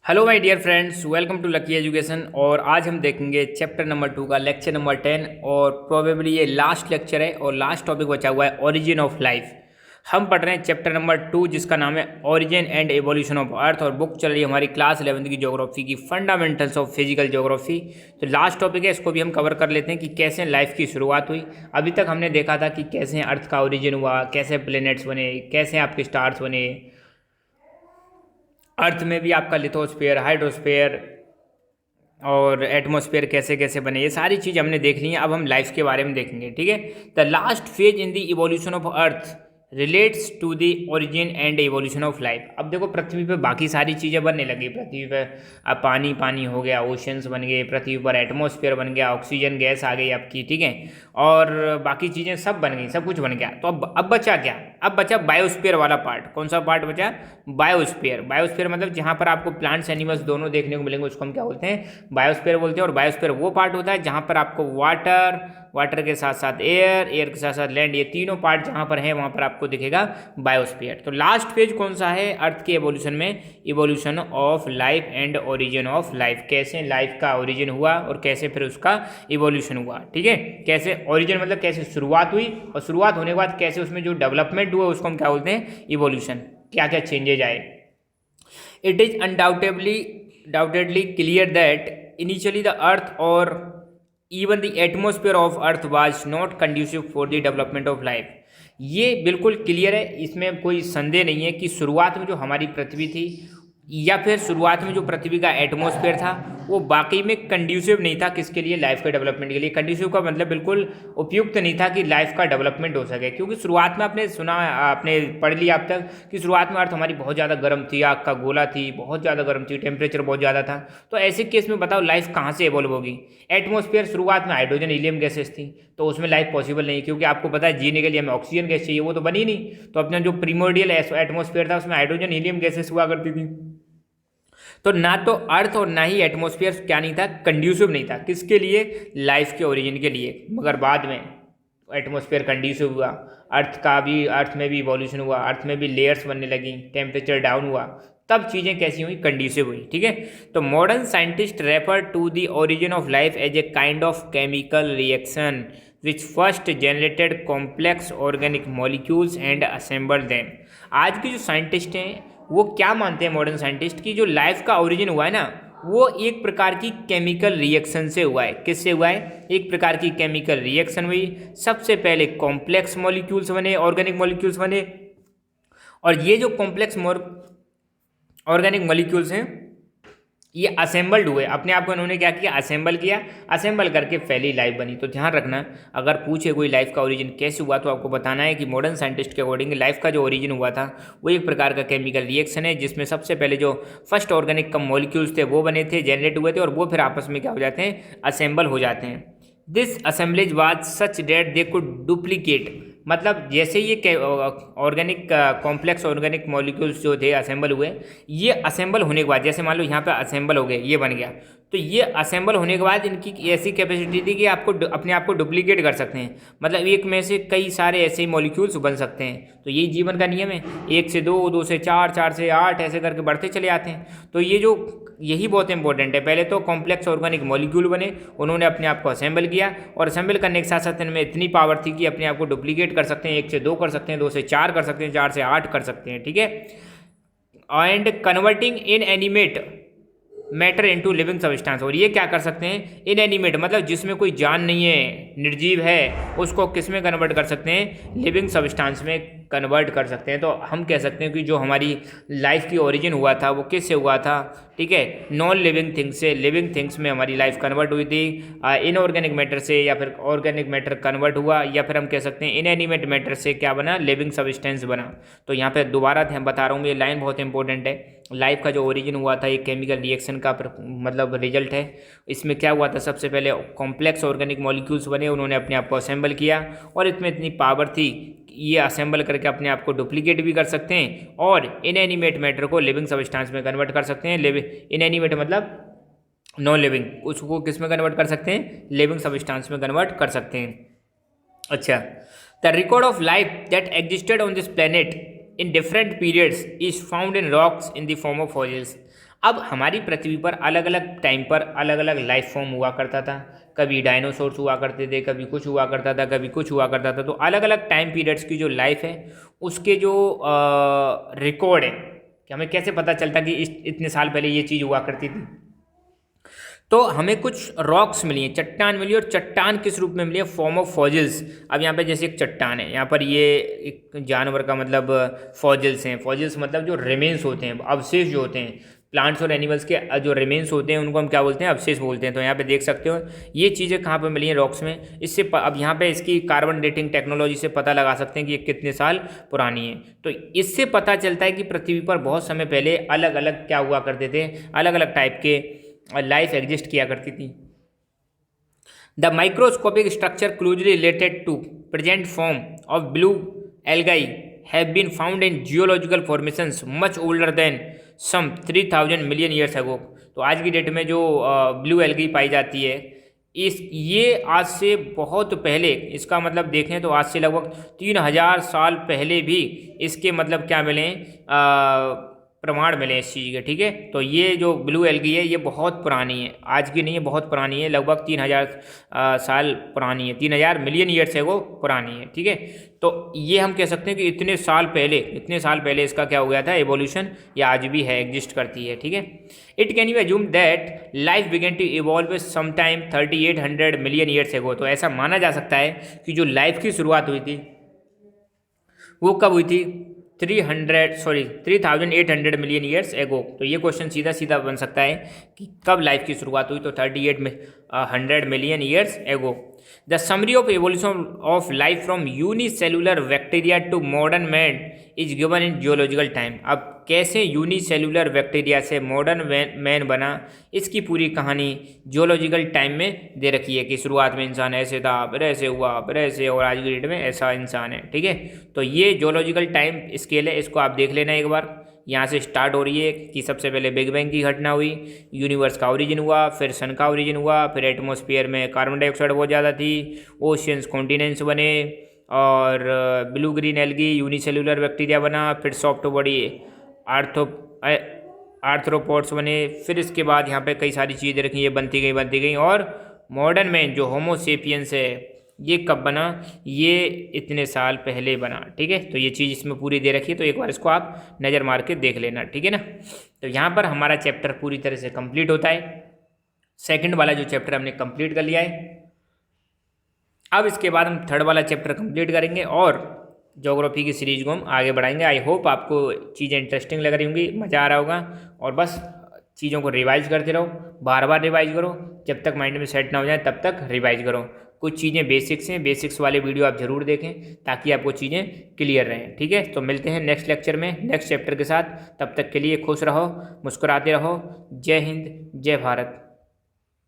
Hello my dear friends, welcome to lucky education. और आज हम देखेंगे चैप्टर नंबर 2 का लेक्चर नंबर 10 और प्रोबेबली ये लास्ट लेक्चर है और लास्ट टॉपिक बचा हुआ है ओरिजिन ऑफ लाइफ। हम पढ़ रहे हैं चैप्टर नंबर 2 जिसका नाम है origin and evolution of earth और बुक चल रही है हमारी क्लास 11th की ज्योग्राफी की फंडामेंटल्स ऑफ फिजिकल ज्योग्राफी। तो लास्ट टॉपिक है, इसको भी हम कवर कर लेते हैं कि कैसे लाइफ की शुरुआत हुई। अभी तक हमने देखा था कि कैसे अर्थ का ओरिजिन हुआ, कैसे प्लैनेट्स बने, कैसे आपके स्टार्स बने, अर्थ में भी आपका लिथोस्फीयर, हाइड्रोस्फीयर और एटमॉस्फेयर कैसे कैसे बने, ये सारी चीज़ हमने देख ली है। अब हम लाइफ के बारे में देखेंगे, ठीक है। The last phase in the evolution of earth relates to the origin and evolution of life. अब देखो, पृथ्वी पे बाकी सारी चीज़ें बनने लगी। पृथ्वी पे अब पानी पानी हो गया, ओशंस बन गए, पृथ्वी पर एटमॉस्फेयर बन गया, ऑक्सीजन गैस आ गई आपकी, ठीक है। और बाकी चीज़ें सब बन गई, सब कुछ बन गया। तो अब बचा क्या? अब बचा बायोस्फीयर वाला पार्ट। कौन सा पार्ट बचा? बायोस्फीयर। बायोस्फीयर मतलब जहाँ पर आपको प्लांट्स एनिमल्स दोनों देखने को मिलेंगे, उसको हम क्या बोलते हैं? बायोस्फीयर बोलते हैं। और बायोस्फीयर वो पार्ट होता है जहाँ पर आपको वाटर के साथ साथ एयर के साथ साथ लैंड, ये तीनों पार्ट जहाँ पर हैं वहाँ पर आपको दिखेगा बायोस्फीयर। तो लास्ट फेज कौन सा है अर्थ के एवोल्यूशन में? Evolution of life and origin of life. कैसे लाइफ का ओरिजिन हुआ और कैसे फिर उसका इवोल्यूशन हुआ, ठीक है। कैसे ओरिजिन मतलब कैसे शुरुआत हुई, और शुरुआत होने के बाद कैसे उसमें जो डेवलपमेंट हुआ उसको हम क्या बोलते हैं? इवोल्यूशन। क्या क्या चेंजेज आए। It is undoubtedly clear that initially the earth or even the atmosphere of earth was not conducive for the development of life। ये बिल्कुल क्लियर है, इसमें कोई संदेह नहीं है कि शुरुआत में जो हमारी पृथ्वी थी या फिर शुरुआत में जो पृथ्वी का एटमॉस्फेयर था वो वाकई में कंड्यूसिव नहीं था। किसके लिए? लाइफ के डेवलपमेंट के लिए। कंड्यूसिव का मतलब बिल्कुल उपयुक्त नहीं था कि लाइफ का डेवलपमेंट हो सके। क्योंकि शुरुआत में आपने सुना, आपने पढ़ लिया अब तक कि शुरुआत में अर्थ हमारी बहुत ज़्यादा गर्म थी, आग का गोला थी, बहुत ज़्यादा गर्म थी, टेम्परेचर बहुत ज़्यादा था। तो ऐसे केस में बताओ लाइफ कहाँ से एवॉल्व होगी? एटमॉस्फेयर शुरुआत में हाइड्रोजन हीलियम गैसेस थी, तो उसमें लाइफ पॉसिबल नहीं, क्योंकि आपको पता है जीने के लिए हमें ऑक्सीजन गैस चाहिए, वो तो बनी नहीं। तो अपना जो प्रीमोर्डियल एटमॉस्फेयर था उसमें हाइड्रोजन हीलियम गैसेस हुआ करती थी। तो ना तो अर्थ और ना ही एटमॉस्फेयर क्या नहीं था? कंड्यूसिव नहीं था। किसके लिए? लाइफ के ओरिजिन के लिए। मगर बाद में एटमॉस्फेयर कंड्यूसिव हुआ, अर्थ में भी इवोल्यूशन हुआ, अर्थ में भी लेयर्स बनने लगी, टेम्परेचर डाउन हुआ, तब चीज़ें कैसी हुई? कंड्यूसिव हुई, ठीक है। तो modern scientist refer to the origin of life as a kind of chemical reaction which first generated complex organic molecules and assembled them. आज के जो साइंटिस्ट हैं वो क्या मानते हैं, मॉडर्न साइंटिस्ट, की जो लाइफ का ओरिजिन हुआ है ना वो एक प्रकार की केमिकल रिएक्शन से हुआ है। किससे हुआ है? एक प्रकार की केमिकल रिएक्शन हुई। सबसे पहले कॉम्प्लेक्स मॉलिक्यूल्स बने, ऑर्गेनिक मॉलिक्यूल्स बने। और ये जो कॉम्प्लेक्स ऑर्गेनिक मॉलिक्यूल्स हैं ये असेंबल्ड हुए, अपने आप को इन्होंने क्या किया? असेंबल किया। असेंबल करके पहली लाइफ बनी। तो ध्यान रखना, अगर पूछे कोई लाइफ का ओरिजिन कैसे हुआ तो आपको बताना है कि मॉडर्न साइंटिस्ट के अकॉर्डिंग लाइफ का जो ओरिजिन हुआ था वो एक प्रकार का केमिकल रिएक्शन है, जिसमें सबसे पहले जो फर्स्ट ऑर्गेनिक कम मॉलिक्यूल्स थे वो बने थे, जनरेट हुए थे, और वो फिर आपस में क्या हो जाते हैं? असेंबल हो जाते हैं। This assemblage was such that they could duplicate. मतलब जैसे ये ऑर्गेनिक कॉम्प्लेक्स ऑर्गेनिक मॉलिक्यूल्स जो थे असेंबल हुए, ये असेंबल होने के बाद, जैसे मान लो यहाँ पे असेंबल हो गए, ये बन गया, तो ये असेंबल होने के बाद इनकी ऐसी कैपेसिटी थी कि आपको अपने आप को डुप्लीकेट कर सकते हैं। मतलब एक में से कई सारे ऐसे ही मॉलिक्यूल्स बन सकते हैं। तो यही जीवन का नियम है, 1 से 2, 2 से 4, 4 से 8 ऐसे करके बढ़ते चले आते हैं। तो यही बहुत इंपॉर्टेंट है। पहले तो कॉम्प्लेक्स ऑर्गेनिक मॉलिक्यूल बने, उन्होंने अपने आप को असेंबल किया, और असेंबल करने के साथ साथ इनमें इतनी पावर थी कि अपने आप को डुप्लीकेट कर सकते हैं। 1 से 2 कर सकते हैं, 2 से 4 कर सकते हैं, 4 से 8 कर सकते हैं, ठीक है। And converting in animate matter into living substance. और ये क्या कर सकते हैं? इनएनिमेट मतलब जिसमें कोई जान नहीं है, निर्जीव है, उसको किस में कन्वर्ट कर सकते हैं? लिविंग सब्सटेंस में कन्वर्ट कर सकते हैं। तो हम कह सकते हैं कि जो हमारी लाइफ की ओरिजिन हुआ था वो किससे हुआ था? ठीक है, नॉन लिविंग थिंग्स से। लिविंग थिंग्स में हमारी लाइफ कन्वर्ट हुई थी, इनऑर्गेनिक मैटर से, या फिर ऑर्गेनिक मैटर कन्वर्ट हुआ, या फिर हम कह सकते हैं इनएनिमेट मैटर से क्या बना? लिविंग सब्सटेंस बना। तो यहाँ पे दोबारा बता रहा हूँ, ये लाइन बहुत इंपॉर्टेंट है। लाइफ का जो ओरिजिन हुआ था एक केमिकल रिएक्शन का मतलब रिजल्ट है। इसमें क्या हुआ था? सबसे पहले कॉम्प्लेक्स ऑर्गेनिक मॉलिक्यूल्स बने, उन्होंने अपने आप को असेंबल किया, और इसमें इतनी पावर थी ये असेंबल करके अपने आप को डुप्लीकेट भी कर सकते हैं, और इनएनिमेट मैटर को लिविंग सब्सटेंस में कन्वर्ट कर सकते हैं। इनएनिमेट मतलब नॉन लिविंग, उसको किस में कन्वर्ट कर सकते हैं? लिविंग सब्सटेंस में कन्वर्ट कर सकते हैं। अच्छा, the record of life that existed on this planet in different periods is found in rocks in the form of fossils. अब हमारी पृथ्वी पर अलग अलग टाइम पर अलग अलग लाइफ फॉर्म हुआ करता था। कभी डायनासोर्स हुआ करते थे, कभी कुछ हुआ करता था, कभी कुछ हुआ करता था। तो अलग अलग टाइम पीरियड्स की जो लाइफ है उसके जो रिकॉर्ड है कि हमें कैसे पता चलता कि इतने साल पहले ये चीज़ हुआ करती थी। तो हमें कुछ रॉक्स मिली हैं, चट्टान मिली, और चट्टान किस रूप में मिली है? Form of fossils. अब यहाँ पे जैसे एक चट्टान है, यहाँ पर ये एक जानवर का मतलब फॉजिल्स हैं। फॉजिल्स मतलब जो रिमेन्स होते हैं, अवशेष जो होते हैं प्लांट्स और एनिमल्स के, जो रिमेन्स होते हैं उनको हम क्या बोलते हैं? अवशेष बोलते हैं। तो यहाँ पे देख सकते हो ये चीज़ें कहाँ पे मिली हैं? रॉक्स में। इससे अब यहाँ पे इसकी कार्बन डेटिंग टेक्नोलॉजी से पता लगा सकते हैं कि ये कितने साल पुरानी है। तो इससे पता चलता है कि पृथ्वी पर बहुत समय पहले अलग अलग क्या हुआ करते थे, अलग अलग टाइप के लाइफ एग्जिस्ट किया करती थी। The microscopic structure closely related to present form of blue algae have been found in geological formations much older than some 3000 million years ago. तो आज की डेट में जो ब्लू एल्गी पाई जाती है ये आज से बहुत पहले, इसका मतलब देखें तो आज से लगभग 3000 साल पहले भी इसके मतलब क्या मिले, प्रमाण मिले इस चीज़ के। ठीक है, तो ये जो ब्लू एल्गी है ये बहुत पुरानी है, आज की नहीं है, बहुत पुरानी है, लगभग 3000 साल पुरानी है, 3000 मिलियन ईयर से वो पुरानी है। ठीक है, तो ये हम कह सकते हैं कि इतने साल पहले इसका क्या हो गया था, एवोल्यूशन, या आज भी है, एग्जिस्ट करती है। ठीक है, it can you assume that life began to evolve some time 3800 million years ago. तो ऐसा माना जा सकता है कि जो लाइफ की शुरुआत हुई थी वो कब हुई थी? 3800 मिलियन ईयर्स एगो। तो ये क्वेश्चन सीधा सीधा बन सकता है कि कब लाइफ की शुरुआत हुई? तो 3800 million years ago. The summary of evolution of life from unicellular bacteria to modern man is given in geological time. अब कैसे यूनिसेलुलर बैक्टीरिया से मॉडर्न मैन बना, इसकी पूरी कहानी जियोलॉजिकल टाइम में दे रखी है कि शुरुआत में इंसान ऐसे था, फिर ऐसे हुआ, फिर ऐसे, और आज की डेट में ऐसा इंसान है। ठीक है, तो ये जियोलॉजिकल टाइम स्केल है, इसको आप देख लेना एक बार। यहाँ से स्टार्ट हो रही है कि सबसे पहले बिग बैंग की घटना हुई, यूनिवर्स का ओरिजिन हुआ, फिर सन का ओरिजिन हुआ, फिर एटमॉस्फेयर में कार्बन डाइऑक्साइड बहुत ज़्यादा थी, ओशियंस कॉन्टिनेंट्स बने, और blue green algae unicellular bacteria बना, फिर सॉफ्ट बॉडी आर्थ्रोपोड्स बने, फिर इसके बाद यहाँ पे कई सारी चीज़ें रखी, ये बनती गई, और मॉडर्न मैन जो होमो सेपियंस है ये कब बना? ये इतने साल पहले बना। ठीक है, तो ये चीज़ इसमें पूरी दे रखी है, तो एक बार इसको आप नज़र मार के देख लेना। ठीक है ना, तो यहाँ पर हमारा चैप्टर पूरी तरह से कंप्लीट होता है। सेकंड वाला जो चैप्टर हमने कंप्लीट कर लिया है। अब इसके बाद हम थर्ड वाला चैप्टर कंप्लीट करेंगे और ज्योग्राफी की सीरीज को हम आगे बढ़ाएंगे। आई होप आपको चीज़ें इंटरेस्टिंग लग रही होंगी, मज़ा आ रहा होगा, और बस चीज़ों को रिवाइज करते रहो, बार बार रिवाइज करो, जब तक माइंड में सेट ना हो जाए तब तक रिवाइज करो। कुछ चीज़ें बेसिक्स हैं, बेसिक्स वाले वीडियो आप ज़रूर देखें ताकि आपको चीज़ें क्लियर रहें। ठीक है, तो मिलते हैं नेक्स्ट लेक्चर में नेक्स्ट चैप्टर के साथ। तब तक के लिए खुश रहो, मुस्कुराते रहो। जय हिंद, जय भारत।